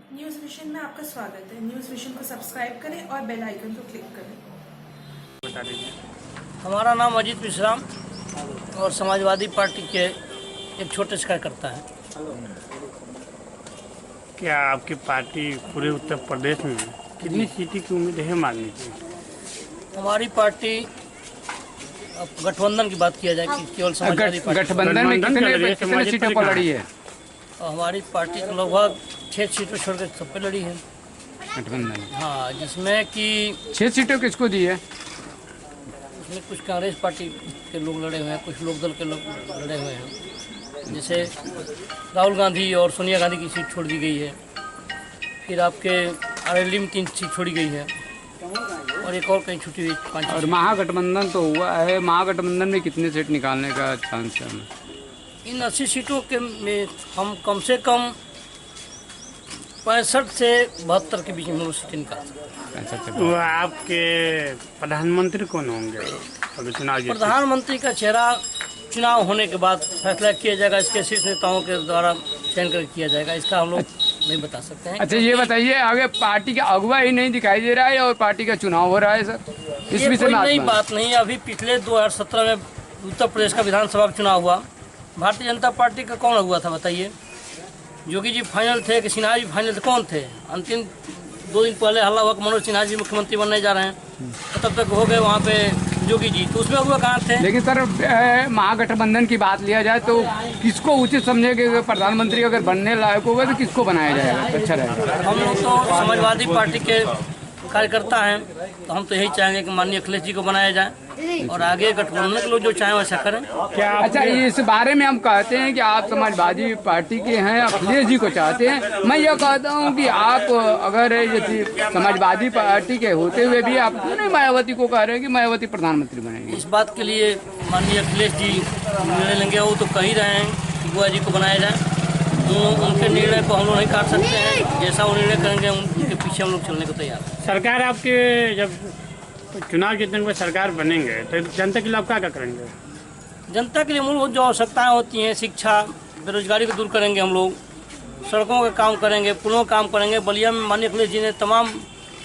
News vision में आपका स्वागत है। न्यूज़ विजन को सब्सक्राइब करें और बेल आइकन को क्लिक करें। बता दीजिए। हमारा नाम अजीत विश्राम और समाजवादी पार्टी के एक छोटे से कार्यकर्ता है। क्या आपकी पार्टी पूरे उत्तर प्रदेश में कितनी सीटें की उम्मीद है मारने की? हमारी पार्टी, अब गठबंधन की बात किया जाए कि केवल समाजवादी पार्टी, गठबंधन में कितने सीटों पर लड़ी है? और हमारी पार्टी तो लगभग 6 सीटों छोड़ कर सब पे लड़ी है गठबंधन। हाँ, जिसमें कि 6 सीटों किसको दी है? उसमें कुछ कांग्रेस पार्टी के लोग लड़े हुए हैं, कुछ लोकदल के लोग लड़े हुए हैं। जैसे राहुल गांधी और सोनिया गांधी की सीट छोड़ दी गई है। फिर आपके आरएलडी में 3 सीट छोड़ी गई है और एक और कहीं छुट्टी हुई 5। और महागठबंधन तो हुआ है, महागठबंधन में कितने सीट निकालने का चांस है? इन 80 सीटों के में हम कम से कम 65 से 72 के बीच में हम सीटें निकाल सकते हैं। वो आपके प्रधानमंत्री कौन होंगे अभी चुनाव जीते? प्रधानमंत्री का चेहरा चुनाव होने के बाद फैसला किया जाएगा। इसके शीर्ष नेताओं के द्वारा चयन कर किया जाएगा। इसका हम लोग नहीं बता सकते हैं। अच्छा, ये बताइए, आगे पार्टी का अगुवा ही नहीं दिखाई दे रहा है और पार्टी का चुनाव हो रहा है सर, इस ये विषय कोई में नई बात नहीं है। अभी पिछले 2017 में उत्तर प्रदेश का विधानसभा चुनाव हुआ। भारतीय जनता पार्टी का कौन अगुवा था बताइए? योगी जी फाइनल थे कि सिन्हा जी फाइनल थे? कौन थे? अंतिम 2 दिन पहले हल्ला हुआ कि मनोज सिन्हा जी मुख्यमंत्री बनने जा रहे हैं, तो तब तक हो गए वहाँ पे योगी जी, तो उसमें अगुवा कहाँ थे? लेकिन सर, महागठबंधन की बात लिया जाए तो किसको उचित समझेंगे? प्रधानमंत्री अगर बनने लायक होगा तो किसको बनाया जाएगा तो अच्छा रहेगा? हम लोग तो समाजवादी पार्टी के कार्यकर्ता हैं, तो हम तो यही चाहेंगे कि माननीय अखिलेश जी को बनाया जाए और आगे गठबंधन के लोग जो चाहें वैसा करें। क्या अच्छा, इस बारे में हम कहते हैं कि आप समाजवादी पार्टी के हैं, अखिलेश जी को चाहते हैं। मैं ये कहता हूँ कि आप अगर जैसे समाजवादी पार्टी के होते हुए भी आप क्यों नहीं मायावती को कह रहे हैं कि मायावती प्रधानमंत्री बनेंगे? इस बात के लिए माननीय अखिलेश जी निर्णय लेंगे। वो तो कह ही रहे हैं कि बुआ जी को बनाया जाए। उनके निर्णय को हम लोग नहीं काट सकते हैं। जैसा वो निर्णय करेंगे उनके पीछे हम लोग चलने को तैयार हैं। सरकार आपके जब चुनाव जीतने के बाद सरकार बनेंगे तो जनता के लिए आप क्या करेंगे? जनता के लिए मूलभूत जो आवश्यकताएँ होती हैं, शिक्षा, बेरोजगारी को दूर करेंगे हम लोग, सड़कों का काम करेंगे, पुलों का काम करेंगे। बलिया में माननीय अखिलेश जी ने तमाम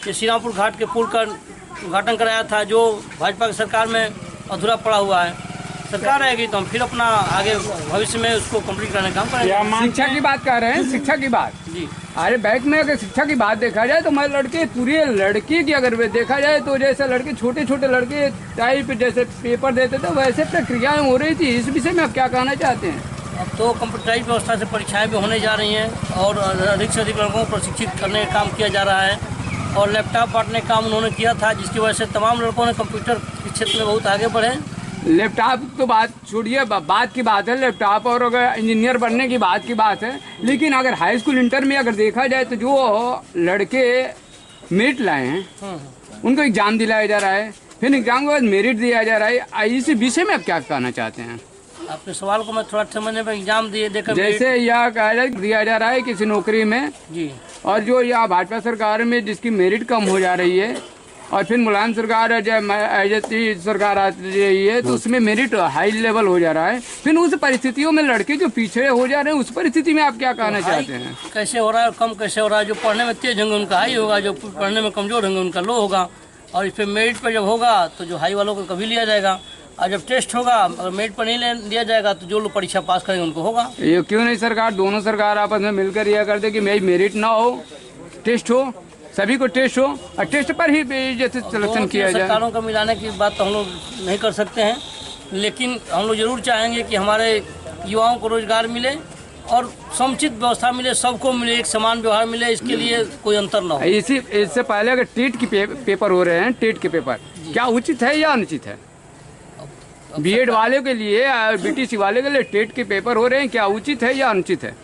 ये श्रीरामपुर घाट के पुल का उद्घाटन कराया था, जो भाजपा की सरकार में अधूरा पड़ा हुआ है। सरकार रहेगी तो हम फिर अपना आगे भविष्य में उसको कंप्लीट करने का काम करेंगे। शिक्षा की बात कर रहे हैं, शिक्षा की बात जी। अरे बैंक में अगर शिक्षा की बात देखा जाए तो मैं लड़के, पूरे लड़की की अगर देखा जाए तो जैसे लड़के, छोटे छोटे लड़के टाइप जैसे पेपर देते थे वैसे प्रक्रियाएं हो रही थी। इस विषय में आप क्या कहना चाहते हैं? अब तो कंप्यूटराइज व्यवस्था से परीक्षाएं भी होने जा रही हैं और अधिक से अधिक लड़कों को प्रशिक्षित करने का काम किया जा रहा है और लैपटॉप बांटने का काम उन्होंने किया था, जिसकी वजह से तमाम लड़कों ने कंप्यूटर के क्षेत्र में बहुत आगे बढ़े। लैपटॉप तो बात छोड़िए, बात की बात है लैपटॉप, और अगर इंजीनियर बनने की बात है। लेकिन अगर हाई स्कूल इंटर में अगर देखा जाए तो जो लड़के मेरिट लाए हैं उनको एग्जाम दिलाया जा रहा है, फिर एग्जाम के बाद मेरिट दिया जा रहा है। इस विषय में आप क्या कहना चाहते हैं? आपके सवाल को मैं थोड़ा समझने में, एग्जाम देकर जैसे यह दिया जा रहा है किसी नौकरी में जी, और जो यह भाजपा सरकार में जिसकी मेरिट कम हो जा रही है और फिर मुलायम सरकार सरकार आ रही है तो उसमें मेरिट हाई लेवल हो जा रहा है। फिर उस परिस्थितियों में लड़के जो पीछे हो जा रहे हैं, उस परिस्थिति में आप क्या कहना चाहते हैं? कैसे हो रहा है, कम कैसे हो रहा है? जो पढ़ने में तेज होंगे उनका हाई होगा, जो पढ़ने में कमजोर होंगे उनका लो होगा। और इस पर मेरिट पर जब होगा तो जो हाई वालों को कभी लिया जाएगा, और जब टेस्ट होगा अगर मेरिट पर नहीं लिया जाएगा तो जो लोग परीक्षा पास करेंगे उनको होगा। ये क्यों नहीं सरकार, दोनों सरकार आपस में मिलकर यह कर दे कि मेरिट ना हो, टेस्ट हो, सभी को टेस्ट हो और टेस्ट पर ही जैसे सिलेक्शन किया जाए। सरकारों का मिलाने की बात तो हम लोग नहीं कर सकते हैं, लेकिन हम लोग जरूर चाहेंगे कि हमारे युवाओं को रोजगार मिले और समुचित व्यवस्था मिले, सबको मिले, एक समान व्यवहार मिले। इसके लिए कोई अंतर ना हो। इससे पहले अगर टेट की पेपर हो रहे हैं, टेट के पेपर क्या उचित है या अनुचित है? बीएड वाले के लिए और बीटीसी वाले के लिए टेट के पेपर हो रहे हैं, क्या उचित है या अनुचित है?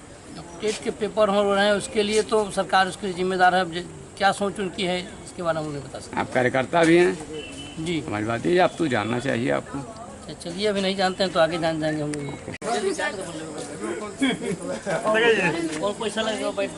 टेट के पेपर हो रहे हैं, उसके लिए तो सरकार उसके जिम्मेदार है। क्या सोच उनकी है इसके बारे में नहीं बता सकते। आप कार्यकर्ता भी हैं जी, हमारी बात है, आप तो जानना चाहिए आपको। चलिए, अभी नहीं जानते हैं तो आगे जान जाएंगे हम लोग। और पैसा लगेगा बैठ